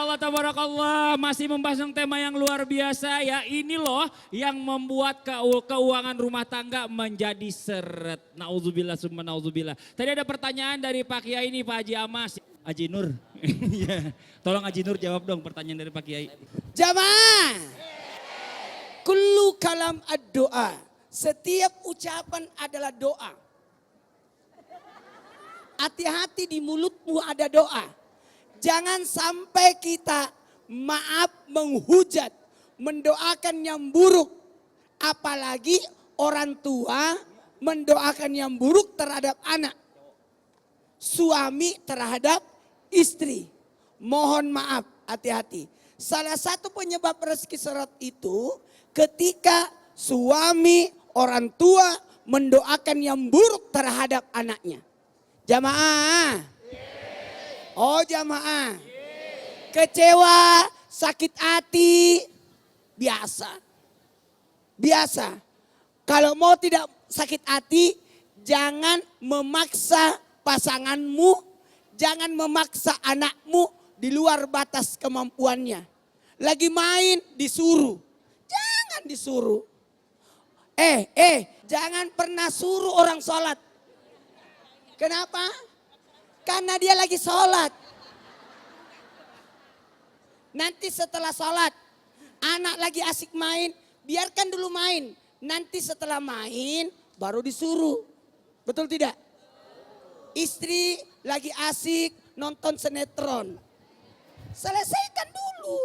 Masya Allah, tabarakallah, masih membahas tentang tema yang luar biasa ya. Ini loh yang membuat keuangan rumah tangga menjadi seret. Nauzubillah summa nauzubillah. Tadi ada pertanyaan dari Pak Kiai ini, Pak Haji Amas. Haji Nur, Iya. Tolong Haji Nur jawab dong pertanyaan dari Pak Kiai. Jamaah, kullu kalam ad-doa. Setiap ucapan adalah doa. Hati-hati di mulutmu ada doa. Jangan sampai kita menghujat, mendoakan yang buruk. Apalagi orang tua mendoakan yang buruk terhadap anak. Suami terhadap istri. Mohon maaf, hati-hati. Salah satu penyebab rezeki seret itu ketika suami orang tua mendoakan yang buruk terhadap anaknya. Jamaah. Oh jamaah. Kecewa, sakit hati, biasa. Biasa. Kalau mau tidak sakit hati, jangan memaksa pasanganmu, jangan memaksa anakmu di luar batas kemampuannya. Lagi main disuruh. Jangan disuruh. Jangan pernah suruh orang sholat. Kenapa? Karena dia lagi sholat. Nanti setelah sholat, anak lagi asik main, biarkan dulu main. Nanti setelah main, baru disuruh. Betul tidak? Istri lagi asik nonton sinetron. Selesaikan dulu.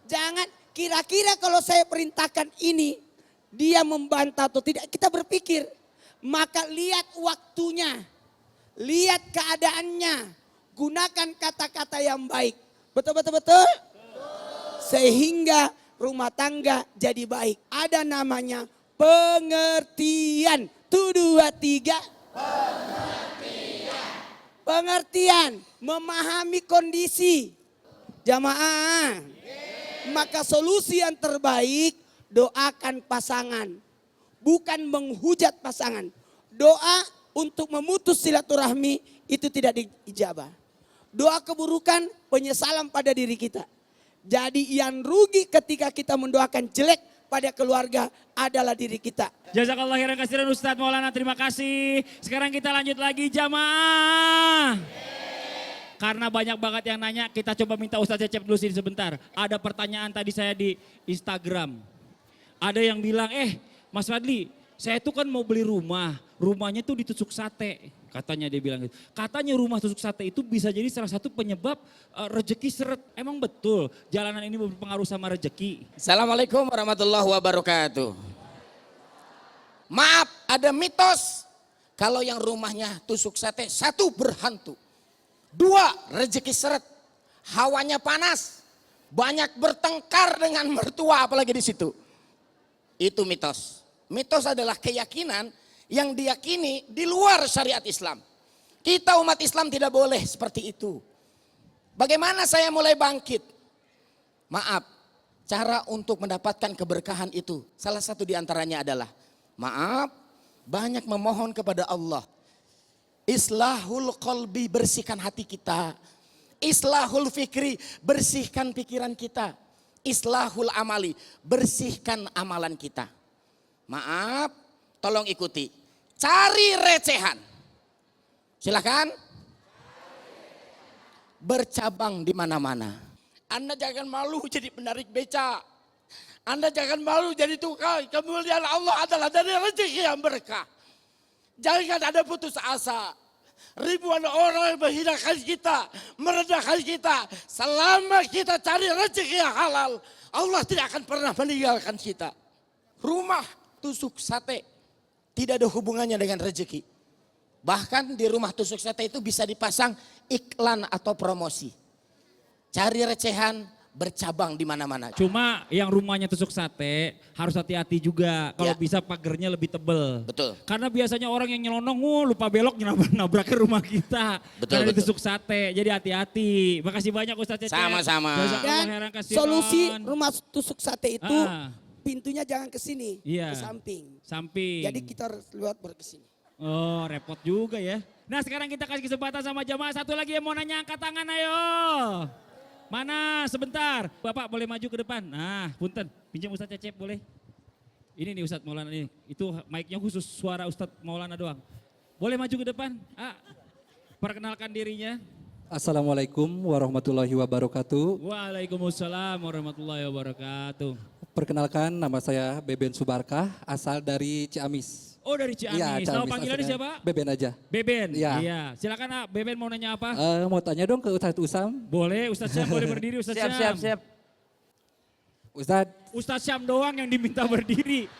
Jangan kira-kira kalau saya perintahkan ini, dia membantah atau tidak. Kita berpikir, maka lihat waktunya. Lihat keadaannya, gunakan kata-kata yang baik. Betul. Sehingga rumah tangga jadi baik. Ada namanya pengertian. 1, 2, 3. Pengertian, memahami kondisi. Jamaah. Maka solusi yang terbaik, doakan pasangan. Bukan menghujat pasangan. Doa untuk memutus silaturahmi itu tidak diijabah. Doa keburukan, penyesalan pada diri kita. Jadi yang rugi ketika kita mendoakan jelek pada keluarga adalah diri kita. Jazakallah khairan katsiran Ustadz Maulana, terima kasih. Sekarang kita lanjut lagi jamaah. Karena banyak banget yang nanya, kita coba minta Ustadz Cecep dulu sini sebentar. Ada pertanyaan tadi saya di Instagram. Ada yang bilang, Mas Fadli, saya tuh kan mau beli rumahnya tuh ditusuk sate. Katanya dia bilang gitu. Katanya rumah tusuk sate itu bisa jadi salah satu penyebab rezeki seret. Emang betul jalanan ini berpengaruh sama rezeki? Assalamualaikum warahmatullahi wabarakatuh. Maaf, ada mitos. Kalau yang rumahnya tusuk sate, 1 berhantu. 2 rezeki seret. Hawanya panas. Banyak bertengkar dengan mertua apalagi di situ. Itu mitos. Mitos adalah keyakinan yang diyakini di luar syariat Islam. Kita umat Islam tidak boleh seperti itu. Bagaimana saya mulai bangkit? Maaf, cara untuk mendapatkan keberkahan itu salah satu diantaranya adalah banyak memohon kepada Allah. Islahul qalbi, bersihkan hati kita. Islahul fikri, bersihkan pikiran kita. Islahul amali, bersihkan amalan kita. Maaf, tolong ikuti. Cari recehan. Silakan. Bercabang di mana-mana. Anda jangan malu jadi penarik beca. Anda jangan malu jadi tukang. Kemuliaan Allah adalah dari rezeki yang berkah. Jangan ada putus asa. Ribuan orang menghinakan kita, merendahkan kita. Selama kita cari rezeki yang halal, Allah tidak akan pernah meninggalkan kita. Rumah tusuk sate tidak ada hubungannya dengan rezeki. Bahkan di rumah tusuk sate itu bisa dipasang iklan atau promosi. Cari recehan, bercabang di mana-mana. Cuma yang rumahnya tusuk sate harus hati-hati juga. Kalau bisa pagernya lebih tebel. Betul. Karena biasanya orang yang nyelonong lupa belok nabrak ke rumah kita. Karena ditusuk sate. Jadi hati-hati. Makasih banyak Ustadz Cecep. Sama-sama. Dan solusi rumah tusuk sate itu pintunya jangan ke sini, ke samping. Jadi kita harus lewat baru ke sini. Oh, repot juga ya. Nah, sekarang kita kasih kesempatan sama jamaah satu lagi yang mau nanya, angkat tangan ayo. Mana sebentar. Bapak boleh maju ke depan. Nah, punten. Pinjam Ustadz Cecep boleh. Ini nih Ustadz Maulana ini. Itu mic-nya khusus suara Ustadz Maulana doang. Boleh maju ke depan. Perkenalkan dirinya. Assalamualaikum warahmatullahi wabarakatuh. Waalaikumsalam warahmatullahi wabarakatuh. Perkenalkan, nama saya Beben Subarkah, asal dari Ciamis. Oh, dari Ciamis. Iya, Nama panggilannya siapa? Beben aja. Beben. Iya. Iya. Silakan Beben mau nanya apa? Mau tanya dong ke Ustadz Usam. Boleh, Ustadz Syam boleh berdiri Ustadz Syam. Siap. Ustadz Syam doang yang diminta berdiri.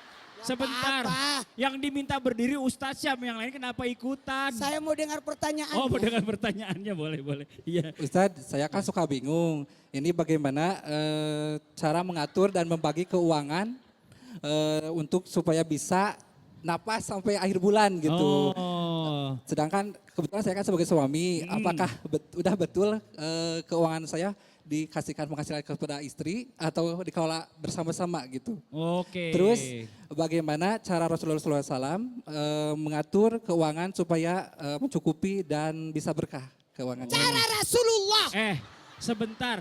Sebentar. Apa? Yang diminta berdiri Ustadz Syam, yang lain kenapa ikutan? Saya mau dengar pertanyaan. Oh, mau dengar pertanyaannya, boleh. Iya. Ustadz, saya kan suka bingung. Ini bagaimana cara mengatur dan membagi keuangan untuk supaya bisa napas sampai akhir bulan gitu. Oh. Sedangkan kebetulan saya kan sebagai suami, apakah udah betul keuangan saya dikasihkan penghasilan kepada istri atau dikelola bersama-sama gitu. Oke. Terus bagaimana cara Rasulullah SAW mengatur keuangan supaya mencukupi dan bisa berkah keuangannya? Cara Rasulullah. Sebentar.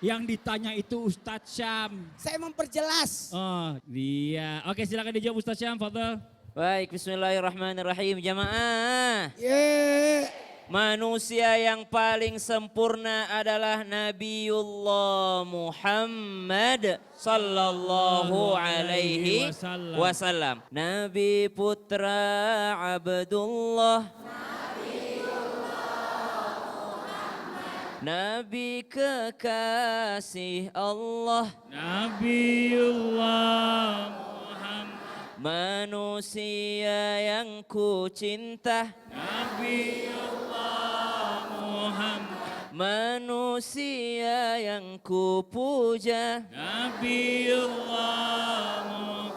Yang ditanya itu Ustadz Syam. Saya memperjelas. Oh, dia. Oke, silakan dijawab Ustadz Syam, fadhal. Baik, bismillahirrahmanirrahim. Jamaah. Yeah. Manusia yang paling sempurna adalah Nabiullah Muhammad sallallahu alaihi wasallam. Nabi putra Abdullah. Nabi kekasih Allah. Nabiullah Muhammad. Manusia yang ku cinta. Nabiullah Muhammad. Manusia yang ku puja. Nabiullah Muhammad.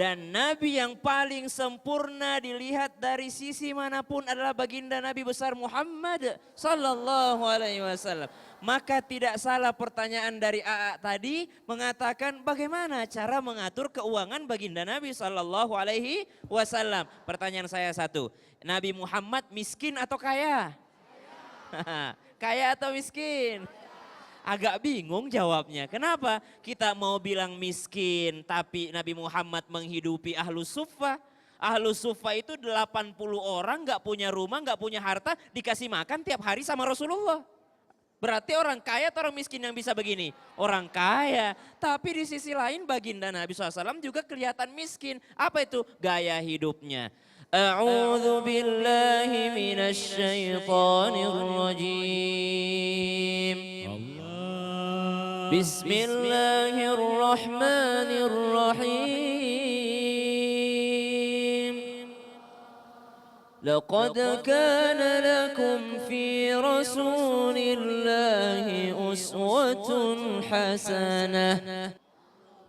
Dan Nabi yang paling sempurna dilihat dari sisi manapun adalah baginda Nabi besar Muhammad sallallahu alaihi wasallam. Maka tidak salah pertanyaan dari AA tadi mengatakan bagaimana cara mengatur keuangan baginda Nabi sallallahu alaihi wasallam. Pertanyaan saya satu, Nabi Muhammad miskin atau kaya? Kaya atau miskin? Agak bingung jawabnya. Kenapa? Kita mau bilang miskin tapi Nabi Muhammad menghidupi Ahlus Suffah. Ahlus Suffah itu 80 orang gak punya rumah, gak punya harta, dikasih makan tiap hari sama Rasulullah. Berarti orang kaya atau orang miskin yang bisa begini? Orang kaya. Tapi di sisi lain baginda Nabi SAW juga kelihatan miskin. Apa itu? Gaya hidupnya. A'udzu billahi minasy syaithanir rajim. Bismillahirrahmanirrahim. Laqad kana lakum fi Rasulillahi uswatun hasanah.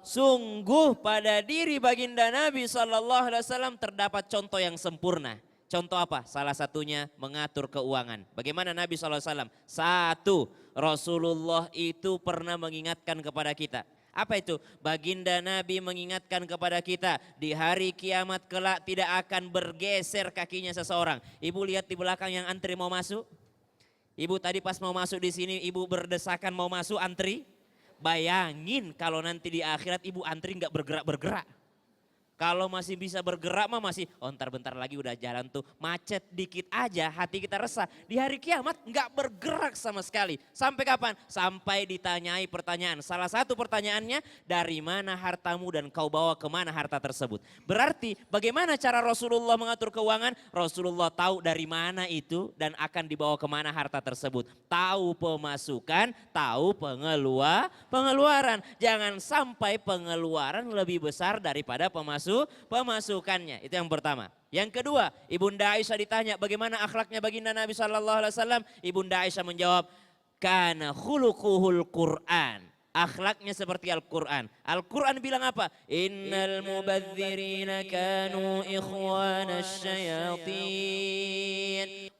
Sungguh pada diri baginda Nabi SAW terdapat contoh yang sempurna. Contoh apa? Salah satunya mengatur keuangan. Bagaimana Nabi SAW? Satu, Rasulullah itu pernah mengingatkan kepada kita. Apa itu? Baginda Nabi mengingatkan kepada kita di hari kiamat kelak tidak akan bergeser kakinya seseorang. Ibu lihat di belakang yang antri mau masuk. Ibu tadi pas mau masuk di sini, ibu berdesakan mau masuk antri. Bayangin kalau nanti di akhirat ibu antri nggak bergerak-bergerak. Kalau masih bisa bergerak mah masih, oh ntar bentar lagi udah jalan tuh. Macet dikit aja hati kita resah. Di hari kiamat nggak bergerak sama sekali. Sampai kapan? Sampai ditanyai pertanyaan. Salah satu pertanyaannya, dari mana hartamu dan kau bawa kemana harta tersebut. Berarti bagaimana cara Rasulullah mengatur keuangan? Rasulullah tahu dari mana itu dan akan dibawa kemana harta tersebut. Tahu pemasukan, tahu pengeluaran. Jangan sampai pengeluaran lebih besar daripada pemasukannya. Itu yang pertama. Yang kedua, Ibunda Aisyah ditanya bagaimana akhlaknya baginda Nabi SAW. Ibunda Aisyah menjawab, kana khuluquhul Qur'an. Akhlaknya seperti Al-Quran. Al-Quran bilang apa? Innal mubadzirina kanu ikhwana syayatin.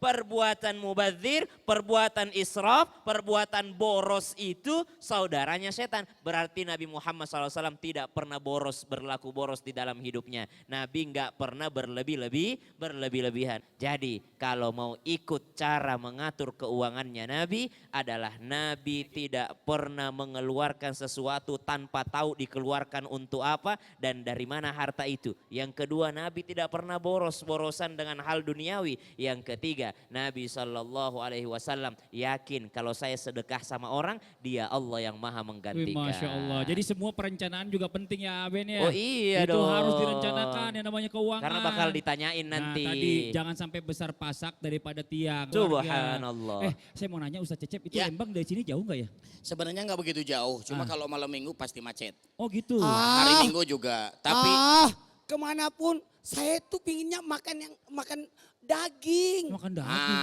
perbuatan mubadzir, perbuatan israf, perbuatan boros itu saudaranya setan. Berarti Nabi Muhammad SAW tidak pernah berlaku boros di dalam hidupnya. Nabi nggak pernah berlebih-lebihan. Jadi kalau mau ikut cara mengatur keuangannya Nabi adalah Nabi tidak pernah mengeluarkan sesuatu tanpa tahu dikeluarkan untuk apa dan dari mana harta itu. Yang kedua, Nabi tidak pernah boros-borosan dengan hal duniawi. Yang ketiga, Nabi SAW yakin kalau saya sedekah sama orang, dia Allah yang maha menggantikan. Masya Allah. Jadi semua perencanaan juga penting ya Ben ya. Oh iya itu dong. harus direncanakan yang namanya keuangan. Karena bakal ditanyain nanti. Nah, tadi jangan sampai besar pasak daripada tiang. Subhanallah. Saya mau nanya Ustaz Cecep, itu Ya. Lembang dari sini jauh nggak ya? Sebenarnya nggak begitu jauh, cuma kalau malam minggu pasti macet. Oh gitu. Hari Minggu juga, tapi kemanapun saya tuh pinginnya makan daging. Makan daging.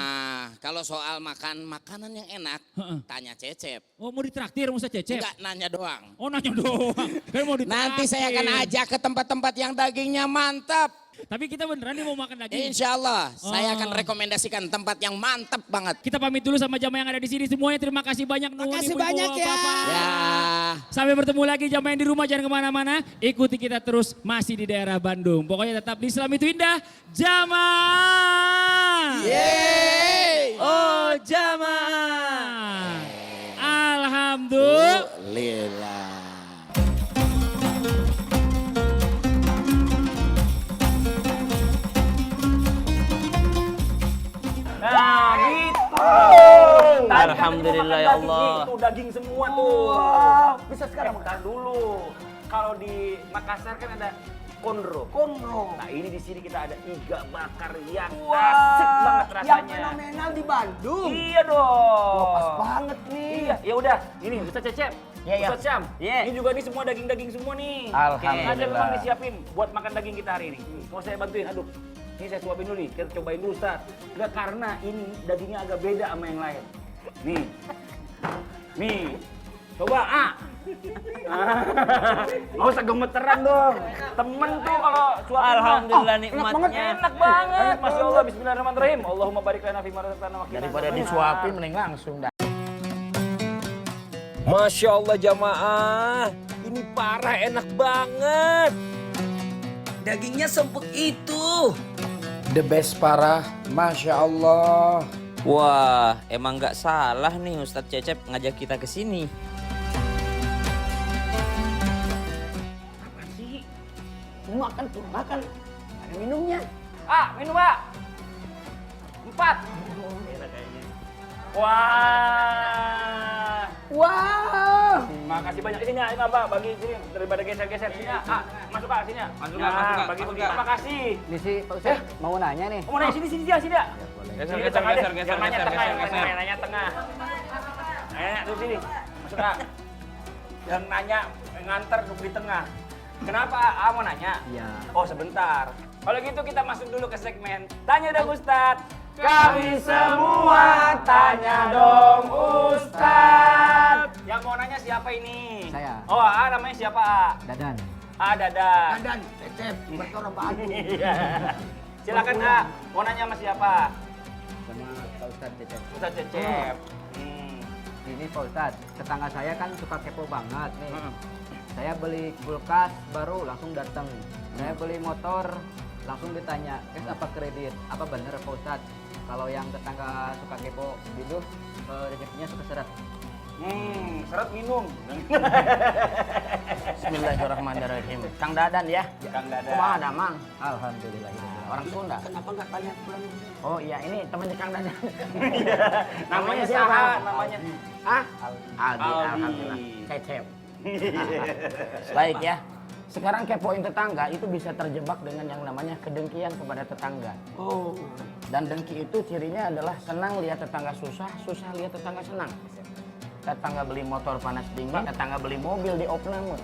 Kalau soal makan makanan yang enak, tanya Cecep. Oh mau ditraktir Ustaz Cecep? Enggak, nanya doang. Oh nanya doang. Saya mau ditraktir. Nanti saya akan ajak ke tempat-tempat yang dagingnya mantap. Tapi kita beneran nih mau makan daging. Insya Allah, saya akan rekomendasikan tempat yang mantap banget. Kita pamit dulu sama jamaah yang ada di sini semuanya. Terima kasih banyak. Makasih banyak ya. Ya. Sampai bertemu lagi jamaah yang di rumah, jangan kemana-mana. Ikuti kita terus masih di daerah Bandung. Pokoknya tetap di Islam itu indah. Jamaah. Yeay. Oh jamaah. Alhamdulillah. Nah gitu. Alhamdulillah ya Allah. Itu daging semua tuh. Bisa sekarang Bentar dulu. Kalau di Makassar kan ada konro. Konro. Nah ini di sini kita ada iga bakar yang Wah, asik banget yang rasanya. fenomenal di Bandung. Iya dong. Wah, pas banget nih. Iya, ya udah. Ini Ustaz Cecep. Iya, iya. Ustaz Syam. Iya. Ini juga nih semua daging-daging semua nih. Alhamdulillah. Ada memang disiapin buat makan daging kita hari ini. Mau saya bantuin, aduh. Ini saya suapin dulu nih, kita cobain dulu Ustaz. Enggak, karena ini dagingnya agak beda sama yang lain. Nih. Nih. Coba, Nggak usah gemeteran dong. Temen tuh kalau suapin Alhamdulillah mah, nikmatnya. enak banget. Masya Allah, bismillahirrahmanirrahim. Allahumma barik lana fi ma razaqtana wa qina Daripada adzabannar. disuapin mending langsung dah. Masya Allah jamaah, ini parah enak banget. Dagingnya sempuk itu. The best parah, Masya Allah. Wah, emang nggak salah nih Ustadz Cecep ngajak kita ke sini. Apa sih? Makan tuh, makan. Ada minumnya. Minum, Pak. 4. Wah. Wow. Makasih banyak. Sini, ini Mbak, bagi sini daripada geser-geser. Sini, masuk Kak, sini. Masuk, bagi. Terima kasih. Misi, Pak Ustaz, mau nanya nih. Mau nanya sini dia. Geser. Yang nanya tengah, nanya tengah. Nanya tuh sini. Masuk Kak. Yang nanya nganter duduk di tengah. Kenapa mau nanya? Iya. Oh sebentar. Kalau gitu kita masuk dulu ke segmen Tanya Dong Ustadz. Kami semua tanya dong Ustadz. Yang mau nanya siapa ini? Saya. Oh namanya siapa? Dadan. Dadan. Dan Cecep, berkorban Bandung. Iya. Silakan mau nanya sama siapa? Sama Pak Ustaz Cecep. Ustadz Cecep. Ini Pak Ustaz, tetangga saya kan suka kepo banget nih. Saya beli kulkas baru langsung datang. Saya beli motor langsung ditanya, apa kredit? Apa bener Pak Ustaz? Kalau yang tetangga suka kepo gitu, rezekinya suka seret. Seret minum. Bismillahirrahmanirrahim. Kang Dadan ya. Kang Dadan. Kumaha Damang? Alhamdulillah. Orang Sunda. Kenapa nggak tanya pulang? Oh iya, ini temannya Kang Dadan. Namanya siapa? siapa? Namanya. Aldi. Alhamdulillah. Cecep. Baik ya. Sekarang kepoin tetangga itu bisa terjebak dengan yang namanya kedengkian kepada tetangga. Oh. Dan dengki itu cirinya adalah senang lihat tetangga susah, susah lihat tetangga senang. Tetangga beli motor panas dingin, tetangga beli mobil di opname.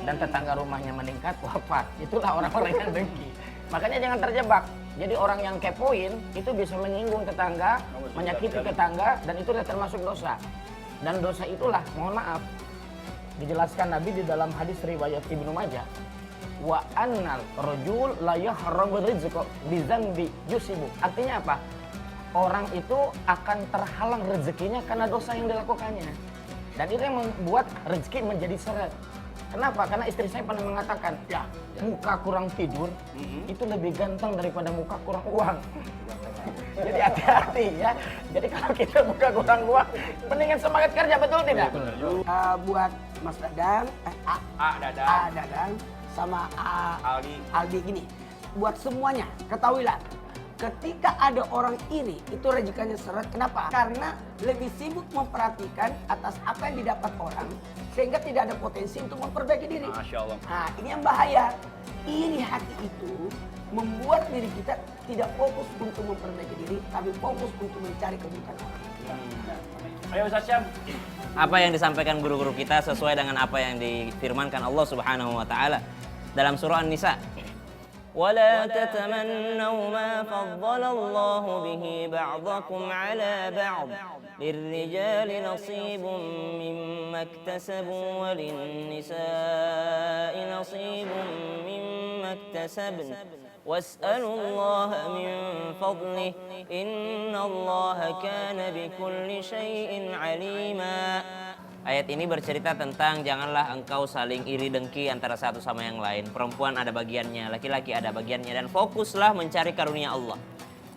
Dan tetangga rumahnya meningkat, wafat. Itulah orang-orang yang dengki. Makanya jangan terjebak. Jadi orang yang kepoin itu bisa menyinggung tetangga, menyakiti tetangga, dan itu termasuk dosa. Dan dosa itulah, mohon maaf, dijelaskan Nabi di dalam hadis riwayat Ibnu Majah, wa annal rajul la yahramu rizqa bi dzanbi yusibu. Artinya apa? orang itu akan terhalang rezekinya karena dosa yang dilakukannya. Dan itu yang membuat rezeki menjadi seret. Kenapa? Karena istri saya pernah mengatakan, ya muka kurang tidur itu lebih ganteng daripada muka kurang uang. Jadi hati-hati ya. Jadi kalau kita muka kurang uang, mendingan semangat kerja, betul tidak? Buat Mas Dadang, Dadang, sama Aldi gini. Buat semuanya, ketahuilah. Ketika ada orang iri, itu rezekinya seret. Kenapa? Karena lebih sibuk memperhatikan atas apa yang didapat orang, sehingga tidak ada potensi untuk memperbaiki diri. Masya Allah. Nah, ini yang bahaya. Iri hati itu membuat diri kita tidak fokus untuk memperbaiki diri, tapi fokus untuk mencari keburukan orang. Ayo Ustaz Syam. Apa yang disampaikan guru-guru kita sesuai dengan apa yang difirmankan Allah Subhanahu wa taala dalam surah An-Nisa. ولا تتمنوا ما فضل الله به بعضكم على بعض للرجال نصيب مما اكتسبوا وللنساء نصيب مما اكتسبن واسألوا الله من فضله إن الله كان بكل شيء عليما. Ayat ini bercerita tentang janganlah engkau saling iri dengki antara satu sama yang lain. Perempuan ada bagiannya, laki-laki ada bagiannya, dan fokuslah mencari karunia Allah.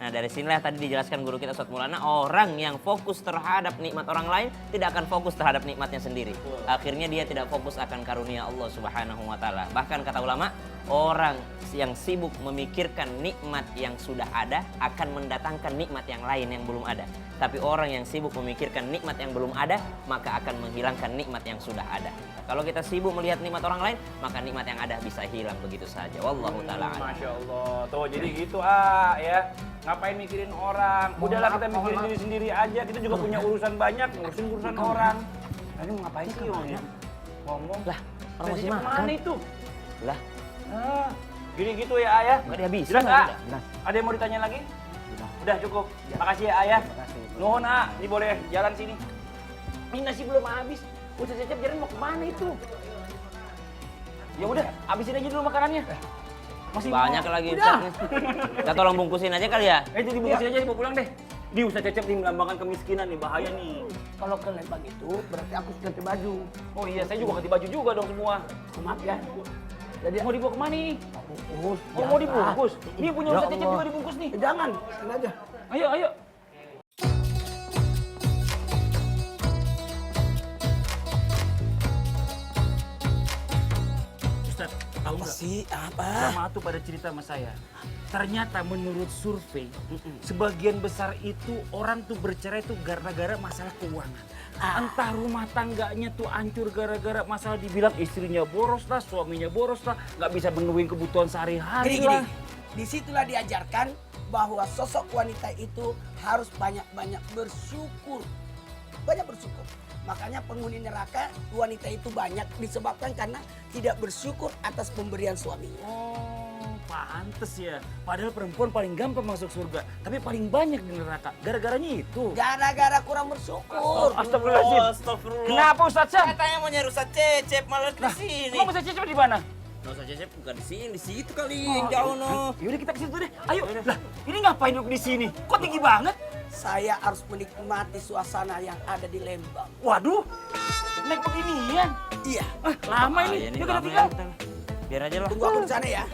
Nah, dari sinilah tadi dijelaskan guru kita Ustaz Maulana, orang yang fokus terhadap nikmat orang lain tidak akan fokus terhadap nikmatnya sendiri. Akhirnya dia tidak fokus akan karunia Allah Subhanahu wa taala. Bahkan kata ulama, orang yang sibuk memikirkan nikmat yang sudah ada akan mendatangkan nikmat yang lain yang belum ada. Tapi orang yang sibuk memikirkan nikmat yang belum ada, maka akan menghilangkan nikmat yang sudah ada. Kalau kita sibuk melihat nikmat orang lain, maka nikmat yang ada bisa hilang begitu saja. Wallahu ta'ala a'lam. Masya Allah. Tuh jadi gitu ya. Ngapain mikirin orang? Udahlah kita mikirin diri sendiri aja. Kita juga punya urusan banyak, ngurusin urusan orang. Ini mau ngapain sih orangnya? Ngomong. Lah, orang masih Saya makan. Mana itu? Lah, Gini gitu ya Ayah. nggak dihabisin. Jelas Ah? Ada yang mau ditanya lagi? Udah cukup. Makasih ya Ayah. Nuhun ini boleh jalan sini. Ini nasi belum habis. Ustaz Cecep jalan mau kemana itu? Ya udah, habisin aja dulu makanannya. Masih Banyak mau. lagi Udah. Ustaz nih. Kita tolong bungkusin aja kali ya. Jadi bungkusin aja, mau pulang deh. Ini Ustaz Cecep nih melambangkan kemiskinan nih, bahaya nih. Kalau ke Lembang itu berarti aku ganti baju. Oh iya, saya juga ganti baju juga dong semua. Maaf ya. Jadi Mau dibawa kemana nih? bungkus. Oh mau dibungkus? Ini punya Ustaz Cecep juga dibungkus nih. Jangan, ini aja. Ayo. Ustaz, tahu nggak? Sih, apa? Lama tuh pada cerita sama saya. Ternyata menurut survei, sebagian besar itu orang tuh bercerai tuh gara-gara masalah keuangan. Entah rumah tangganya tuh hancur gara-gara masalah dibilang istrinya boros lah, suaminya boros lah, nggak bisa memenuhi kebutuhan sehari-hari Gini. lah. Disitulah diajarkan bahwa sosok wanita itu harus banyak-banyak bersyukur. Banyak bersyukur. Makanya penghuni neraka wanita itu banyak disebabkan karena tidak bersyukur atas pemberian suaminya. Oh, pantes ya. Padahal perempuan paling gampang masuk surga, tapi paling banyak di neraka. Gara-garanya itu. Gara-gara kurang bersyukur. Astagfirullahaladzim. Astagfirullah. Kenapa Ustaz Syam? Katanya mau nyari Ustaz Cecep malah di sini. Emang Ustaz Cecep di mana? Ustaz Cecep bukan di sini, di situ kali yang jauh no. Yaudah kita ke situ deh. Ayo. Lah, ini ngapain duduk di sini? Kok tinggi banget? Saya harus menikmati suasana yang ada di Lembang. Waduh. Naik beginian. Iya. Lama ini. Iya nih, Yuk kita lama tinggal. ya, biar aja lah. Tunggu aku di sana ya.